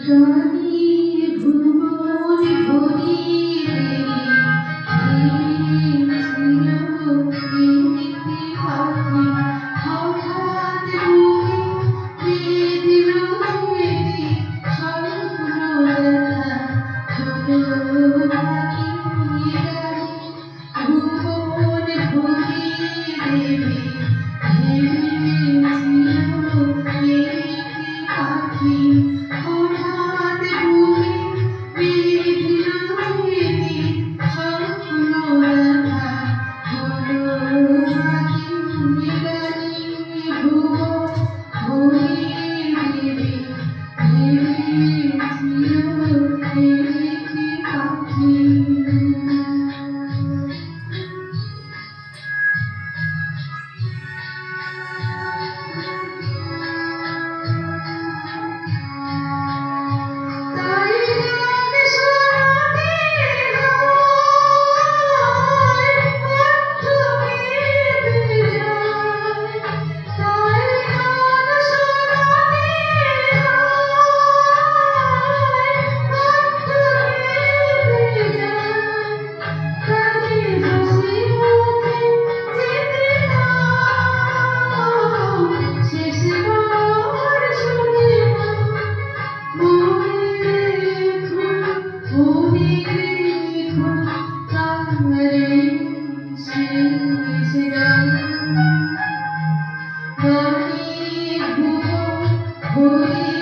রানী ভুবন ভরিয়ে দিয়েছিল প্রীতি পাখি হঠাৎ বুকে বেঁধল স্মৃতি স্বপ্ন দেখা হলো পাখি রানী ভুবন ভরিয়ে দিয়েছিল প্রীতি পাখি হঠাৎ বুকে বেঁধল স্মৃতি স্বপ্ন দেখা হলো পাখি রানী ভুবন ভরিয়ে দিয়েছিল প্রীতি পাখি। তাই গান শোনাতে হয় কণ্ঠ কেঁপে যায়, তাই গান শোনাতে হয় কণ্ঠ কেঁপে যায়, কানে হাসি মুখে যেতে দাও শেষবার শুনে নাও। মনে রেখো তারে শেষ গান। রানী ভুবন ভরিয়ে